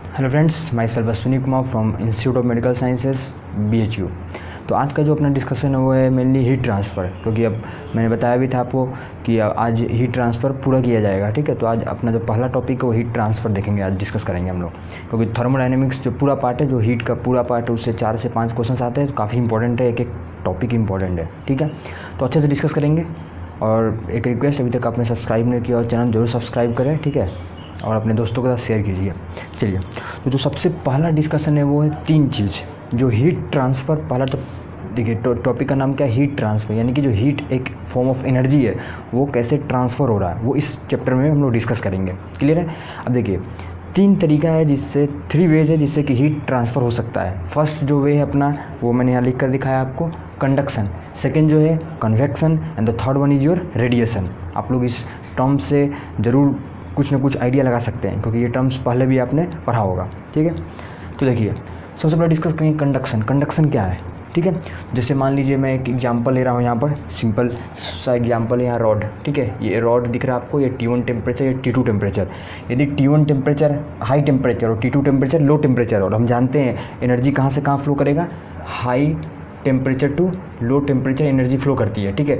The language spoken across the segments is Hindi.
Hello friends, my self Ashwini Kumar from institute of medical sciences BHU। तो आज का जो अपना डिस्कशन है वो है मेनली हीट ट्रांसफ़र, क्योंकि अब मैंने बताया भी था आपको कि आज हीट ट्रांसफ़र पूरा किया जाएगा। ठीक है, तो आज अपना जो पहला टॉपिक है वो हीट ट्रांसफ़र देखेंगे, आज डिस्कस करेंगे हम लोग, क्योंकि थर्मोडायनेमिक्स जो पूरा पार्ट है, जो हीट का पूरा पार्ट है, उससे 4 से 5 क्वेश्चन आते हैं, तो काफ़ी इंपॉर्टेंट है, एक एक टॉपिक इंपॉर्टेंट है। ठीक है, तो अच्छे से डिस्कस करेंगे। और एक रिक्वेस्ट, अभी तक आपने सब्सक्राइब नहीं किया और चैनल जरूर सब्सक्राइब करें, ठीक है, और अपने दोस्तों के साथ शेयर कीजिए। चलिए, तो जो सबसे पहला डिस्कशन है वो है 3 चीज़, जो हीट ट्रांसफ़र। पहला तो देखिए टॉपिक का नाम क्या है, हीट ट्रांसफ़र, यानी कि जो हीट एक फॉर्म ऑफ एनर्जी है वो कैसे ट्रांसफ़र हो रहा है, वो इस चैप्टर में हम लोग डिस्कस करेंगे। क्लियर है? अब देखिए 3 तरीका है, जिससे 3 वेज है जिससे कि हीट ट्रांसफ़र हो सकता है। फर्स्ट जो वे है अपना, वो मैंने यहाँ लिख कर दिखाया आपको, कंडक्शन। सेकेंड जो है convection, and the third one is your radiation. आप लोग इस टर्म से ज़रूर कुछ ना कुछ आइडिया लगा सकते हैं, क्योंकि ये टर्म्स पहले भी आपने पढ़ा होगा। ठीक है, तो देखिए सबसे पहले डिस्कस करेंगे कंडक्शन। कंडक्शन क्या है? ठीक है, जैसे मान लीजिए मैं एक एग्जांपल ले रहा हूँ, यहाँ पर सिंपल सा एग्जांपल है, यहाँ रॉड। ठीक है, ये रॉड दिख रहा है आपको, ये T1 टेम्परेचर, ये T2 टेम्परेचर। यदि T1 टेम्परेचर हाई टेम्परेचर और T2 टेम्परेचर लो टेम्परेचर, और हम जानते हैं एनर्जी कहाँ से कहाँ फ्लो करेगा, high temperature to low temperature energy flow करती है। ठीक है,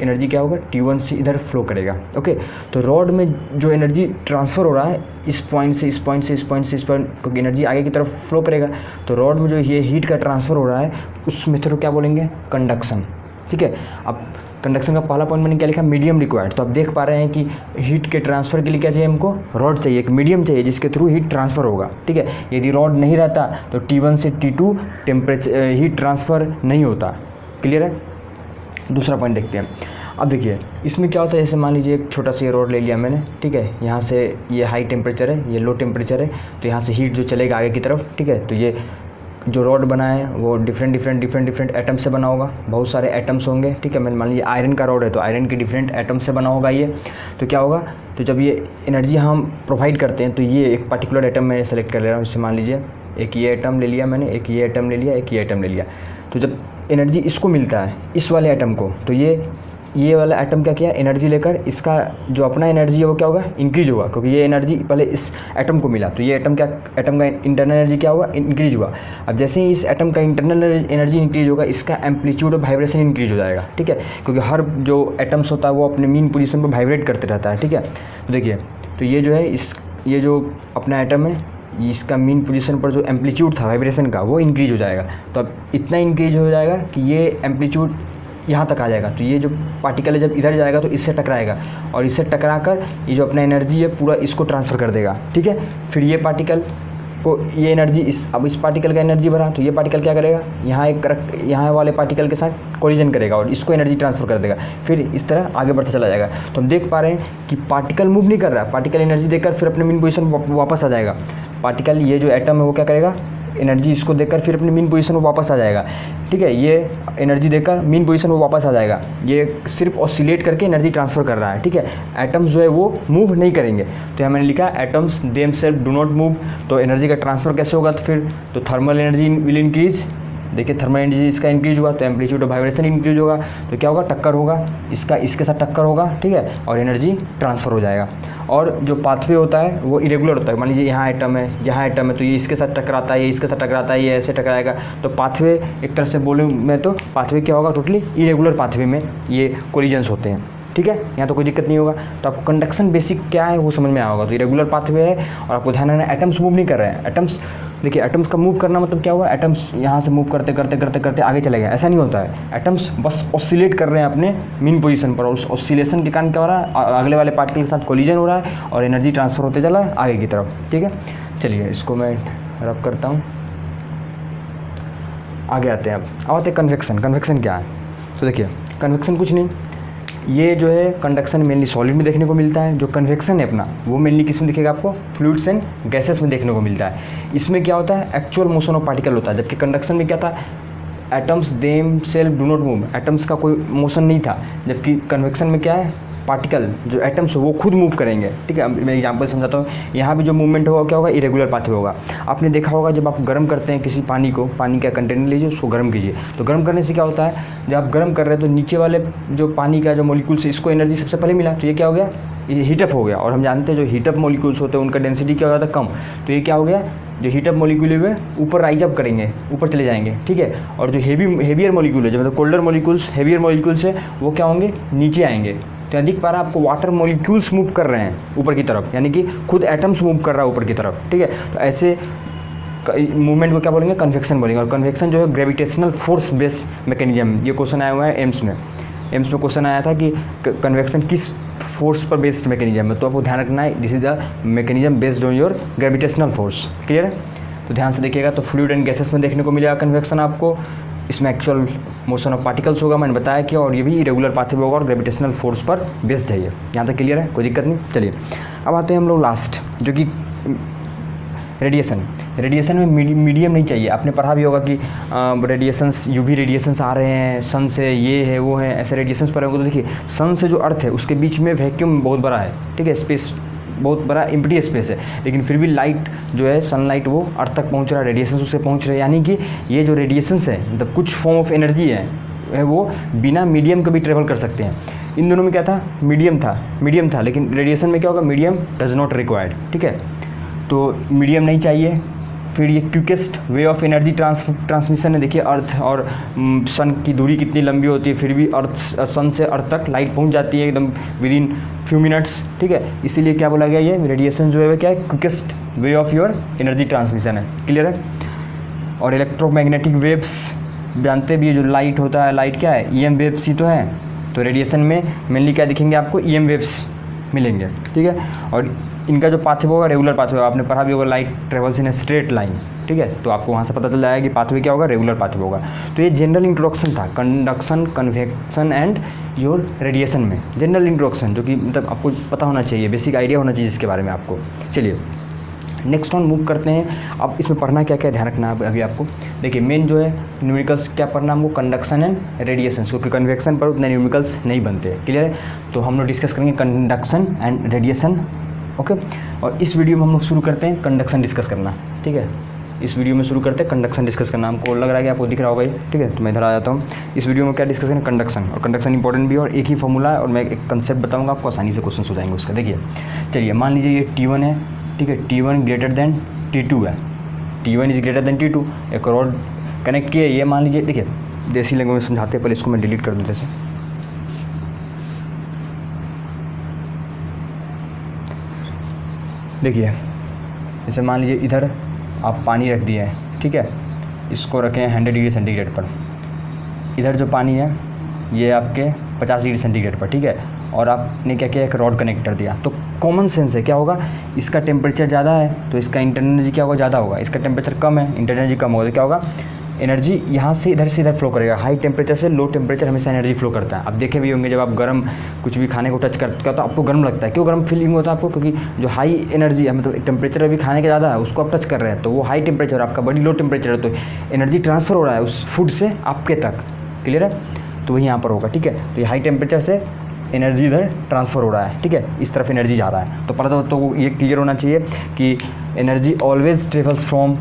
एनर्जी क्या होगा, T1 से इधर फ्लो करेगा। ओके, तो रॉड में जो एनर्जी ट्रांसफ़र हो रहा है इस पॉइंट से इस पॉइंट से इस पॉइंट से इस पॉइंट, क्योंकि एनर्जी आगे की तरफ फ्लो करेगा, तो रॉड में जो ये हीट का ट्रांसफ़र हो रहा है उस मेथड को क्या बोलेंगे, कंडक्शन। ठीक है, अब कंडक्शन का पहला पॉइंट मैंने क्या लिखा, मीडियम रिक्वायर्ड। तो आप देख पा रहे हैं कि हीट के ट्रांसफ़र के लिए क्या चाहिए हमको, रॉड चाहिए, एक मीडियम चाहिए जिसके थ्रू हीट ट्रांसफ़र होगा। ठीक है, यदि रॉड नहीं रहता तो T1 से T2 टेम्परेचर हीट ट्रांसफ़र नहीं होता। क्लियर है? दूसरा पॉइंट देखते हैं। अब देखिए इसमें क्या होता है, जैसे मान लीजिए एक छोटा सा रॉड ले लिया मैंने। ठीक है, यहाँ से ये हाई टेम्परेचर है, ये लो टेम्परेचर है, तो यहाँ से हीट जो चलेगा आगे की तरफ। ठीक है, तो ये जो रॉड बना है वो डिफरेंट एटम से बना होगा, बहुत सारे एटम्स होंगे। ठीक है, मैंने मान लीजिए आयरन का रॉड है, तो आयरन के डिफरेंट एटम से बना होगा ये। तो क्या होगा, तो जब ये एनर्जी हम प्रोवाइड करते हैं, तो ये एक पर्टिकुलर एटम मैं सेलेक्ट कर ले रहा हूँ। जैसे मान लीजिए एक ये एटम ले लिया मैंने, एक ये एटम ले लिया, एक ये एटम ले लिया। तो जब एनर्जी इसको मिलता है, इस वाले एटम को, तो ये वाला एटम क्या किया, एनर्जी लेकर इसका जो अपना एनर्जी है वो क्या होगा, इंक्रीज होगा, क्योंकि ये एनर्जी पहले इस एटम को मिला, तो ये एटम का इंटरनल एनर्जी क्या हुआ, इंक्रीज हुआ। अब जैसे ही इस एटम का इंटरनल एनर्जी इंक्रीज होगा, इसका एम्पलीट्यूड ऑफ वाइब्रेशन इंक्रीज हो जाएगा। ठीक है, क्योंकि हर जो एटम्स होता है वो अपने मीन पोजीशन पर वाइब्रेट करते रहता है। ठीक है, तो देखिए, तो ये जो है ये जो अपना एटम है, इसका मीन पोजीशन पर जो एम्पलीट्यूड था वाइब्रेशन का वो इंक्रीज हो जाएगा। तो अब इतना इंक्रीज हो जाएगा कि ये एम्पलीट्यूड यहाँ तक आ जाएगा, तो ये जो पार्टिकल है जब इधर जाएगा तो इससे टकराएगा, और इससे टकरा कर ये जो अपना एनर्जी है पूरा इसको ट्रांसफ़र कर देगा। ठीक है, फिर ये पार्टिकल को ये एनर्जी अब इस पार्टिकल का एनर्जी बढ़ा, तो ये पार्टिकल क्या करेगा, यहाँ वाले पार्टिकल के साथ कोलिजन करेगा और इसको एनर्जी ट्रांसफ़र कर देगा, फिर इस तरह आगे बढ़ता चला जाएगा। तो हम देख पा रहे हैं कि पार्टिकल मूव नहीं कर रहा है, पार्टिकल एनर्जी देकर फिर अपने मीन पोजीशन वापस आ जाएगा। पार्टिकल ये जो एटम है वो क्या करेगा, एनर्जी इसको देकर फिर अपने मीन पोजीशन में वापस आ जाएगा। ठीक है, ये एनर्जी देकर मीन पोजीशन में वापस आ जाएगा, ये सिर्फ ऑसिलेट करके एनर्जी ट्रांसफ़र कर रहा है। ठीक है, एटम्स जो है वो मूव नहीं करेंगे, तो यहाँ मैंने लिखा atoms themselves do not move. तो एनर्जी का ट्रांसफ़र कैसे होगा, तो फिर तो थर्मल एनर्जी विल इंक्रीज। देखिए थर्मल एनर्जी इसका इंक्रीज हुआ तो एम्पलीट्यूड ऑफ वाइब्रेशन इंक्रीज होगा, तो क्या होगा, टक्कर होगा, इसका इसके साथ टक्कर होगा। ठीक है, और एनर्जी ट्रांसफ़र हो जाएगा। और जो पाथवे होता है वो इरेगुलर होता है। मान लीजिए यहाँ एटम है, तो ये इसके साथ टकराता है, ये इसके साथ टकराता है, ये ऐसे टकराएगा। तो पाथवे एक तरह से बोलूँ मैं तो पाथवे क्या होगा, टोटली इरेगुलर पाथवे में ये कोलिजन्स होते हैं। ठीक है, यहाँ तो कोई दिक्कत नहीं होगा। तो आपको कंडक्शन बेसिक क्या है वो समझ में आया होगा। तो इरेगुलर पाथवे है, और आपको ध्यान रखना एटम्स मूव नहीं कर रहे हैं। एटम्स देखिए, एटम्स का मूव करना मतलब क्या हुआ, एटम्स यहाँ से मूव करते करते आगे चले गए, ऐसा नहीं होता है। एटम्स बस ऑसिलेट कर रहे हैं अपने मीन पोजीशन पर, और उस ऑसिलेशन के कारण क्या हो रहा है, अगले वाले पार्टिकल के साथ कोलिजन हो रहा है और एनर्जी ट्रांसफ़र होते चला है आगे की तरफ। ठीक है, चलिए इसको मैं रब करता हूँ, आगे आते हैं। अब आते हैं कन्वेक्शन। कन्वेक्शन क्या है, तो देखिए कन्वेक्शन कुछ नहीं, ये जो है कंडक्शन मेनली सॉलिड में देखने को मिलता है। जो कन्वेक्शन है अपना वो मेनली किस में दिखेगा, आपको फ्लूइड्स एंड गैसेस में देखने को मिलता है। इसमें क्या होता है, एक्चुअल मोशन ऑफ पार्टिकल होता है, जबकि कंडक्शन में क्या था, atoms them self do not move, atoms का कोई मोशन नहीं था। जबकि कन्वेक्शन में क्या है, पार्टिकल जो एटम्स वो खुद मूव करेंगे। ठीक है, मैं एग्जांपल समझाता हूँ। यहाँ भी जो मूवमेंट होगा क्या होगा, इरेगुलर पाथवे होगा। आपने देखा होगा जब आप गर्म करते हैं किसी पानी को, पानी का कंटेनर लीजिए, उसको गर्म कीजिए, तो गर्म करने से क्या होता है, जब आप गर्म कर रहे हैं तो नीचे वाले जो पानी का जो मॉलिक्यूल्स, इसको एनर्जी सबसे पहले मिला, तो ये क्या हो गया, ये हीटअप हो गया। और हम जानते हैं जो हीटअप मॉलिक्यूल्स होते हैं उनका डेंसिटी क्या हो जाता है, कम, तो ये क्या हो गया, जो हीट अप मॉलिक्यूल है ऊपर राइज अप करेंगे, ऊपर चले जाएंगे, ठीक है। और जो हेवियर मॉलिक्यूल है, जो मतलब कोल्डर मॉलिक्यूल्स, हेवियर मॉलिक्यूल्स है, वो क्या होंगे, नीचे आएंगे। तो अधिक बार आपको वाटर मॉलिक्यूल्स मूव कर रहे हैं ऊपर की तरफ, यानी कि खुद एटम्स मूव कर रहा है ऊपर की तरफ, ठीक है। तो ऐसे मूवमेंट को क्या बोलेंगे, कन्वेक्शन बोलेंगे। और कन्वेक्शन जो है ग्रेविटेशनल फोर्स बेस्ड मैकेनिज्म, ये क्वेश्चन आया हुआ है एम्स में क्वेश्चन आया था कि कन्वेक्शन किस फोर्स पर बेस्ड मैकेनिज्म है। तो आपको ध्यान रखना है, this is the mechanism based on your gravitational force. Clear है? तो ध्यान से देखिएगा। तो फ्लूइड एंड गैसेस में देखने को मिलेगा कन्वेक्शन आपको, इसमें एक्चुअल मोशन ऑफ पार्टिकल्स होगा, मैंने बताया कि, और ये भी इरेगुलर पाथवे होगा और ग्रेविटेशनल फोर्स पर बेस्ड है ये। यहाँ तक क्लियर है, कोई दिक्कत नहीं। चलिए अब आते हैं हम लोग लास्ट, जो कि रेडिएशन में मीडियम नहीं चाहिए। आपने पढ़ा भी होगा कि रेडिएशंस, यूवी रेडिएशंस आ रहे हैं सन से, ये है वो है, ऐसे रेडिएशंस पढ़े होंगे। तो देखिए सन से जो अर्थ है उसके बीच में वैक्यूम बहुत बड़ा है, ठीक है, स्पेस बहुत बड़ा एम्प्टी स्पेस है, लेकिन फिर भी लाइट जो है सनलाइट वो अर्थ तक पहुंच रहा है, रेडिएशंस उससे पहुंच रहे हैं। यानी कि ये जो रेडिएशंस है मतलब कुछ फॉर्म ऑफ एनर्जी है वो बिना मीडियम के भी ट्रेवल कर सकते हैं। इन दोनों में क्या था, मीडियम था, लेकिन रेडिएशन में क्या होगा, मीडियम डज नॉट रिक्वायर्ड, ठीक है। तो मीडियम नहीं चाहिए। फिर ये quickest way of energy transmission है। देखिए अर्थ और सन की दूरी कितनी लंबी होती है, फिर भी अर्थ, सन से अर्थ तक लाइट पहुंच जाती है एकदम विद इन फ्यू मिनट्स, ठीक है। इसीलिए क्या बोला गया, ये रेडिएशन जो है क्या है, quickest way of your energy transmission है। क्लियर है? और इलेक्ट्रोमैग्नेटिक वेव्स जानते भी है, जो लाइट होता है, लाइट क्या है, ईएम वेव्स ही तो है। तो रेडिएशन में मेनली क्या दिखेंगे आपको, ईएम वेव्स मिलेंगे, ठीक है। और इनका जो पाथवे होगा रेगुलर पाथवे होगा, आपने पढ़ा भी होगा light travels in a straight line, ठीक है। तो आपको वहाँ से पता चल जाएगा कि पाथवे क्या होगा, रेगुलर पाथवे होगा। तो ये जनरल इंट्रोडक्शन था conduction, convection and your radiation में, जनरल इंट्रोडक्शन, जो कि मतलब आपको पता होना चाहिए, बेसिक आइडिया होना चाहिए इसके बारे में आपको। चलिए नेक्स्ट ऑन मूव करते हैं। अब इसमें पढ़ना क्या क्या ध्यान रखना है अभी आपको। देखिए मेन जो है न्यूमेरिकल्स क्या पढ़ना हमको, कंडक्शन एंड रेडिएशन, क्योंकि कन्वेक्शन पर उतने न्यूमेरिकल्स नहीं बनते। क्लियर है? तो हम लोग डिस्कस करेंगे कंडक्शन एंड रेडिएशन, ओके। और इस वीडियो में हम लोग शुरू करते हैं कंडक्शन डिस्कस करना, ठीक है। इस वीडियो में शुरू करते हैं कंडक्शन डिस्कस करना। हमको लग रहा है कि आपको दिख रहा होगा ये, ठीक है। तो मैं इधर आ जाता हूँ। इस वीडियो में क्या डिस्कस करें, कंडक्शन। और कंडक्शन इंपॉर्टेंट भी है और एक ही फॉर्मूला है, और मैं एक कंसेप्ट बताऊँगा आपको, आसानी से क्वेश्चन हो जाएंगे उसका। देखिए चलिए मान लीजिए ये T1 है, ठीक है, T1 ग्रेटर देन T2 है, T1 is greater than T2। एक रॉड कनेक्ट किए, ये मान लीजिए, देखिए देसी लैंग्वेज में समझाते हैं, पहले इसको मैं डिलीट कर दूँ जैसे। देखिए जैसे मान लीजिए इधर आप पानी रख दिए हैं, ठीक है, इसको रखें 100 डिग्री सेंटीग्रेड पर। इधर जो पानी है ये आपके 50 डिग्री सेंटीग्रेड पर, ठीक है। और आपने क्या किया, एक रॉड कनेक्ट कर दिया। तो कॉमन सेंस है, क्या होगा, इसका टेम्परेचर ज़्यादा है तो इसका इंटरनल एनर्जी क्या होगा, ज़्यादा होगा। इसका टेम्परेचर कम है, इंटरनल एनर्जी कम होगा, तो क्या होगा, एनर्जी यहाँ से इधर फ्लो करेगा। हाई टेम्परेचर से लो टेम्परेचर हमेशा एनर्जी फ्लो करता है। आप देखे भी होंगे जब आप गर्म कुछ भी खाने को टच करते हो तो आपको गर्म लगता है। क्यों गर्म फीलिंग होता है आपको, क्योंकि जो हाई एनर्जी है, मतलब टेम्परेचर अभी खाने का ज़्यादा है, उसको आप टच कर रहे हैं तो वो हाई टेम्परेचर, आपका बड़ी लो टेम्परेचर है, तो एनर्जी ट्रांसफ़र हो रहा है उस फूड से आपके तक। क्लियर है? तो वही यहाँ पर होगा, ठीक है। तो ये हाई टेम्परेचर से एनर्जी इधर ट्रांसफ़र हो रहा है, ठीक है, इस तरफ एनर्जी जा रहा है। तो पता तो ये क्लियर होना चाहिए कि energy always travels from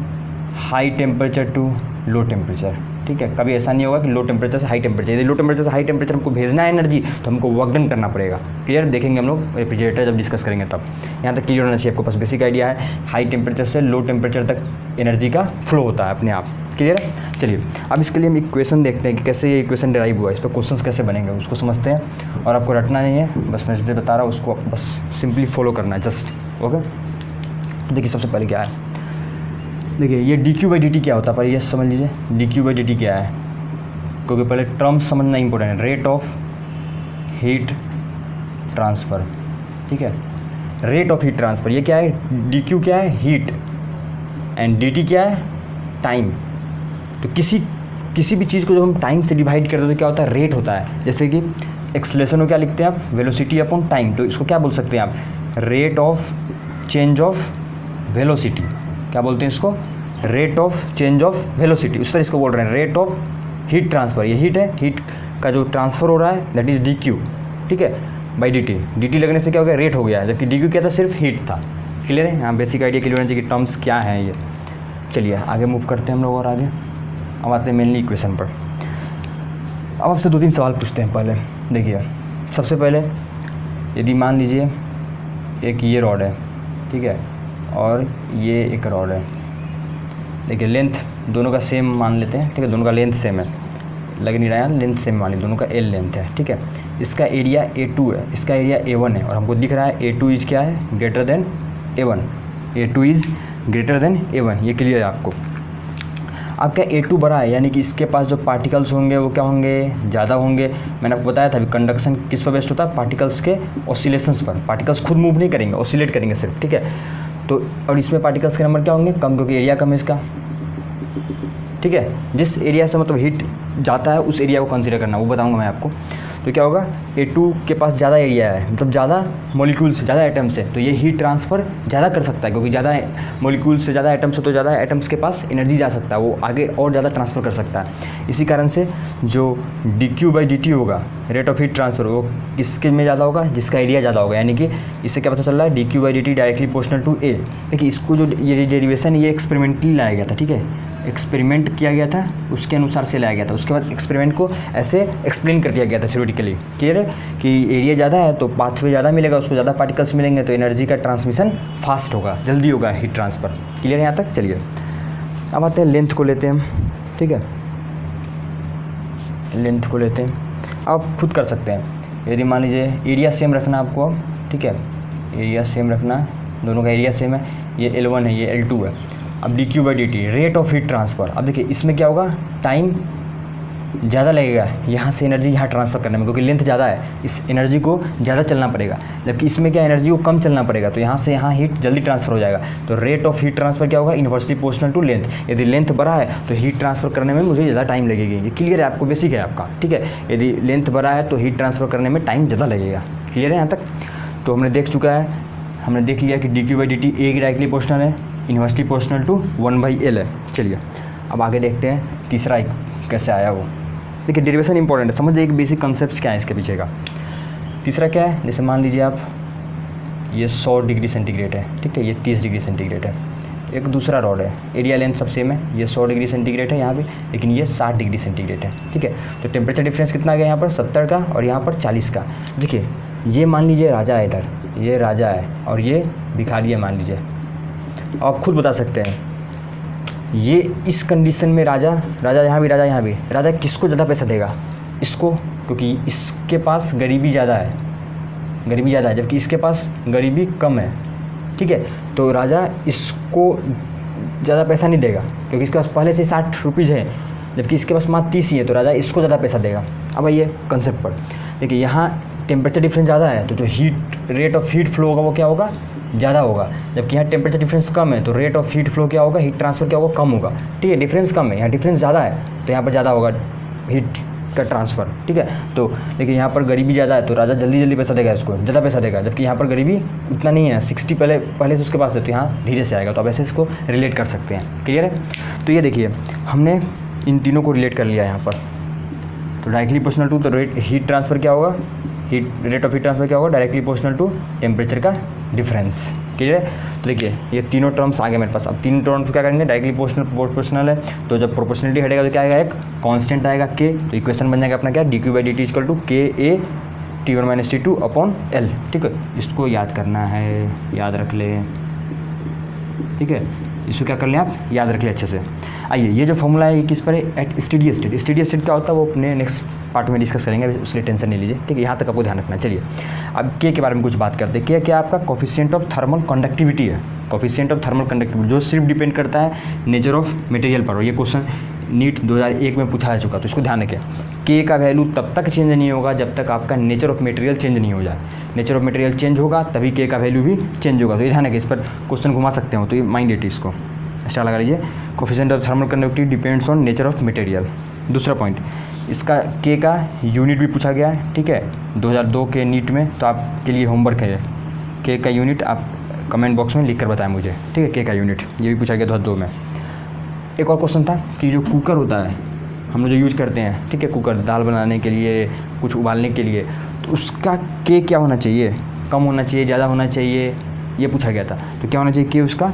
high temperature to low temperature, ठीक है। कभी ऐसा नहीं होगा कि लो टेम्परेचर से हाई टेम्परेचर, यदि लो टेम्परेचर से हाई टेम्परेचर हमको भेजना है एनर्जी तो हमको वर्क डन करना पड़ेगा। क्लियर? देखेंगे हम लोग रेफ्रिजरेटर जब डिस्कस करेंगे तब। यहाँ तक क्लियर होना चाहिए आपको, पास बेसिक आइडिया है। हाई टेम्परेचर से लो टेम्परेचर तक एनर्जी का फ्लो होता है अपने आप। क्लियर है? चलिए अब इसके लिए हम इक्वेशन देखते हैं कि कैसे ये इक्वेशन डिराइव हुआ है, इस पर क्वेश्चन कैसे बनेंगे उसको समझते हैं। और आपको रटना नहीं है, बस मैं जैसे बता रहा हूँ उसको बस सिंपली फॉलो करना है, जस्ट ओके। देखिए सबसे पहले क्या है, देखिए ये dQ/dt क्या होता है, पर ये समझ लीजिए dQ/dt क्या है, क्योंकि पहले टर्म्स समझना इंपॉर्टेंट है। रेट ऑफ हीट ट्रांसफ़र, ठीक है, रेट ऑफ हीट ट्रांसफ़र। ये क्या है, dQ क्या है, हीट, एंड dt क्या है, टाइम। तो किसी भी चीज़ को जब हम टाइम से डिवाइड करते हैं तो क्या होता है, रेट होता है। जैसे कि एक्सेलरेशन को क्या लिखते हैं आप, वेलोसिटी अपॉन टाइम। तो इसको क्या बोल सकते हैं आप, rate of change of velocity. क्या बोलते हैं इसको, rate of change of velocity. उस तरह इसको बोल रहे हैं रेट ऑफ हीट ट्रांसफ़र। ये हीट है, हीट का जो ट्रांसफ़र हो रहा है दैट इज़ dQ, ठीक है, बाई dt लगने से क्या हो गया, रेट हो गया, जबकि dQ क्या था, सिर्फ हीट था। क्लियर है? यहाँ बेसिक आइडिया क्लियर होना चाहिए कि टर्म्स क्या हैं ये। चलिए आगे मूव करते हैं हम लोग और आगे। अब आते हैं मेनली इक्वेशन पर। अब आपसे 2-3 सवाल पूछते हैं पहले। देखिए सबसे पहले यदि मान लीजिए एक ये रॉड है, ठीक है, और ये एक रॉड है, देखिए लेंथ दोनों का सेम मान लेते हैं, ठीक है, दोनों का लेंथ सेम है, लग नहीं रहा है, लेंथ सेम मान लीजिए, दोनों का L लेंथ है, ठीक है। इसका एरिया A2 है, इसका एरिया A1 है, और हमको दिख रहा है A2 इज क्या है, greater than A1, A2 is greater than A1, ये क्लियर है आपको। आपका A2 बड़ा है, यानी कि इसके पास जो पार्टिकल्स होंगे वो क्या होंगे, ज़्यादा होंगे। मैंने आपको बताया था अभी कंडक्शन किस पर बेस्ड होता है, पार्टिकल्स के ऑसिलेशंस पर। पार्टिकल्स खुद मूव नहीं करेंगे, ऑसिलेट करेंगे सिर्फ, ठीक है। तो और इसमें पार्टिकल्स के नंबर क्या होंगे, कम, क्योंकि एरिया कम है इसका, ठीक है। जिस एरिया से मतलब हीट जाता है उस एरिया को कंसीडर करना, वो बताऊंगा मैं आपको। तो क्या होगा, A2 के पास ज़्यादा एरिया है, मतलब ज़्यादा मॉलिक्यूल्स से, ज़्यादा एटम्स है, तो ये हीट ट्रांसफ़र ज़्यादा कर सकता है, क्योंकि ज़्यादा मॉलिक्यूल्स से ज़्यादा एटम्स है तो ज़्यादा एटम्स के पास एनर्जी जा सकता है, वो आगे और ज़्यादा ट्रांसफ़र कर सकता है। इसी कारण से जो dQ/dt होगा, रेट ऑफ हीट ट्रांसफ़र, वो किसके में ज़्यादा होगा, जिसका एरिया ज़्यादा होगा। यानी कि इससे क्या पता चल रहा है, dQ/dt directly proportional to A। देखिए इसको जो ये डेरिवेशन ये एक्सपेरिमेंटली लाया गया था, ठीक है, एक्सपेरिमेंट किया गया था, उसके अनुसार से लाया गया था। उसके बाद एक्सपेरिमेंट को ऐसे एक्सप्लेन कर दिया गया था थ्योरेटिकली, क्लियर है कि एरिया ज़्यादा है तो पाथवे ज़्यादा मिलेगा, उसको ज़्यादा पार्टिकल्स मिलेंगे, तो एनर्जी का ट्रांसमिशन फास्ट होगा, जल्दी होगा हीट ट्रांसफ़र, क्लियर है यहाँ तक। चलिए अब आते हैं लेंथ को लेते हैं, ठीक है, लेंथ को लेते हैं, आप खुद कर सकते हैं। यदि मान लीजिए एरिया सेम रखना आपको, ठीक है, एरिया सेम रखना, दोनों का एरिया सेम है, ये L1 है, ये L2 है। अब dQ/dt rate of heat transfer, अब देखिए इसमें क्या होगा, टाइम ज़्यादा लगेगा यहाँ से एनर्जी यहाँ ट्रांसफ़र करने में, क्योंकि लेंथ ज़्यादा है, इस एनर्जी को ज़्यादा चलना पड़ेगा, जबकि इसमें क्या एनर्जी को कम चलना पड़ेगा, तो यहाँ से यहाँ हीट जल्दी ट्रांसफ़र हो जाएगा। तो रेट ऑफ हीट ट्रांसफ़र क्या होगा, इन्वर्सली प्रोपोर्शनल टू लेंथ। यदि लेंथ बड़ा है तो हीट ट्रांसफ़र करने में मुझे ज़्यादा टाइम लगेगी, ये क्लियर है आपको, बेसिक है आपका, ठीक है। यदि लेंथ बड़ा है तो हीट ट्रांसफ़र करने में टाइम ज़्यादा लगेगा, क्लियर है यहाँ तक। तो हमने देख चुका है, हमने देख लिया कि dQ/dt A डायरेक्टली प्रोपोर्शनल है, इन्वर्सली प्रोपोर्शनल टू 1/L है। चलिए अब आगे देखते हैं तीसरा एक कैसे आया वो। देखिए डेरिवेशन इंपॉर्टेंट है, समझिए एक बेसिक कॉन्सेप्ट क्या है इसके पीछे का। तीसरा क्या है, जैसे मान लीजिए आप ये 100 डिग्री सेंटीग्रेड है, ठीक है, ये 30 डिग्री सेंटीग्रेड है। एक दूसरा रॉड है, एरिया लेंथ सब सेम है, ये 100 डिग्री सेंटीग्रेड है यहाँ पे, लेकिन ये 60 डिग्री सेंटीग्रेड है, ठीक है। तो टेम्परेचर डिफरेंस कितना आ गया यहाँ पर, 70 का और यहाँ पर 40 का। देखिए ये मान लीजिए राजा है, इधर ये राजा है और ये भिखारी है मान लीजिए। आप खुद बता सकते हैं ये इस कंडीशन में राजा यहाँ भी, राजा यहाँ भी, राजा किसको ज़्यादा पैसा देगा, इसको, क्योंकि इसके पास गरीबी ज़्यादा है, गरीबी ज़्यादा है, जबकि इसके पास गरीबी कम है, ठीक है। तो राजा इसको ज़्यादा पैसा नहीं देगा, क्योंकि इसके पास पहले से 60 रुपीज़ है, जबकि इसके पास मात्र 30 ही है, तो राजा इसको ज़्यादा पैसा देगा। अब आइए कंसेप्ट पर, देखिए यहाँ टेम्परेचर डिफरेंस ज़्यादा है, तो जो heat rate of heat flow होगा वो क्या होगा, ज़्यादा होगा, जबकि यहाँ टेम्परेचर डिफरेंस कम है, तो रेट ऑफ हीट फ्लो क्या होगा, हीट ट्रांसफ़र क्या होगा, कम होगा, ठीक है। डिफरेंस कम है, यहाँ डिफरेंस ज़्यादा है, तो यहाँ पर ज़्यादा होगा हीट का ट्रांसफ़र, ठीक है। तो देखिए यहाँ पर गरीबी ज़्यादा है, तो राजा जल्दी पैसा देगा, इसको ज़्यादा पैसा देगा, जबकि यहाँ पर गरीबी उतना नहीं है, 60 पहले से उसके पास है, तो यहाँ धीरे से आएगा। तो आप ऐसे इसको रिलेट कर सकते हैं, क्लियर है। तो ये देखिए हमने इन तीनों को रिलेट कर लिया यहाँ पर। तो डायरेक्टली प्रोपोर्शनल टू, तो हीट ट्रांसफ़र क्या होगा, रेट ऑफ हीट ट्रांसफ़र क्या होगा, डायरेक्टली प्रोपोर्शनल टू टेम्परेचर का डिफरेंस, क्लियर है। तो देखिए ये तीनों टर्म्स आ गए मेरे पास। अब तीनों टर्म्स क्या करेंगे, डायरेक्टली प्रोपोर्शनल है, तो जब प्रोपोर्शनलिटी हटेगा तो क्या आएगा, एक कांस्टेंट आएगा k, तो इक्वेशन बन जाएगा अपना क्या, dQ/dt equal to KA T1 - T2 upon L, ठीक है। इसको याद करना है, याद रख ले, ठीक है, इसको क्या कर लें आप, याद रख लें अच्छे से। आइए ये जो फॉर्मूला है ये किस पर है, at steady state. Steady state क्या होता है वो अपने नेक्स्ट पार्ट में डिस्कस करेंगे, उसलिए टेंशन नहीं लीजिए, ठीक है। यहाँ तक आपको ध्यान रखना। चलिए अब के बारे में कुछ बात करते हैं। क्या आपका कोफिशिएंट ऑफ थर्मल कंडक्टिविटी है, कोफिशिएंट ऑफ थर्मल कंडक्टिविटी, जो सिर्फ डिपेंड करता है नेचर ऑफ मटेरियल पर। और ये क्वेश्चन नीट 2001 में पूछा जा चुका, तो इसको ध्यान रखें। के का वैल्यू तब तक चेंज नहीं होगा जब तक आपका नेचर ऑफ मटेरियल चेंज नहीं हो जाए। नेचर ऑफ मटेरियल चेंज होगा तभी के का वैल्यू भी चेंज होगा। तो ये ध्यान रखें, इस पर क्वेश्चन घुमा सकते हो, तो ये माइंड इट, इसको स्टार लगा लीजिए। Coefficient of thermal conductivity depends on nature of material. दूसरा पॉइंट, इसका के का यूनिट भी पूछा गया है, ठीक है, 2002 के नीट में, तो आपके लिए होमवर्क है। के का यूनिट आप कमेंट बॉक्स में लिख कर बताएं मुझे, ठीक है। के का यूनिट ये भी पूछा गया 2002 में। एक और क्वेश्चन था कि जो कुकर होता है हम लोग जो यूज करते हैं, ठीक है, कुकर दाल बनाने के लिए, कुछ उबालने के लिए, तो उसका के क्या होना चाहिए, कम होना चाहिए, ज़्यादा होना चाहिए, ये पूछा गया था। तो क्या होना चाहिए, के उसका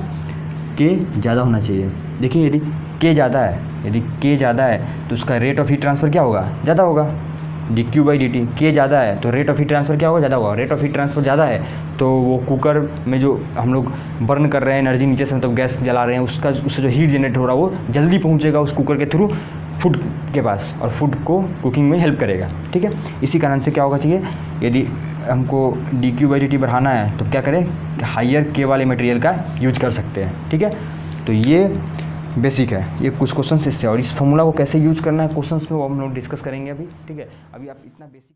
के ज़्यादा होना चाहिए। देखिए यदि के ज़्यादा है, यदि के ज़्यादा है तो उसका रेट ऑफ हीट ट्रांसफ़र क्या होगा, ज़्यादा होगा, D Q by D T, के ज़्यादा है तो रेट ऑफ हीट ट्रांसफ़र क्या होगा, ज़्यादा होगा। रेट ऑफ हीट ट्रांसफ़र ज़्यादा है तो वो कुकर में जो हम लोग बर्न कर रहे हैं एनर्जी नीचे से, मतलब गैस जला रहे हैं, उससे जो हीट जनरेट हो रहा है वो जल्दी पहुँचेगा उस कुकर के थ्रू फूड के पास और फूड को कुकिंग में हेल्प करेगा। ठीक है, इसी कारण से क्या होगा चाहिए, यदि हमको D Q by D T बढ़ाना है तो क्या करें, हाइयर के वाले मटेरियल का यूज कर सकते हैं। ठीक है, तो ये बेसिक है, ये कुछ क्वेश्चंस इससे, और इस फॉर्मूला को कैसे यूज करना है क्वेश्चंस में वो हम लोग डिस्कस करेंगे अभी। ठीक है, अभी आप इतना बेसिक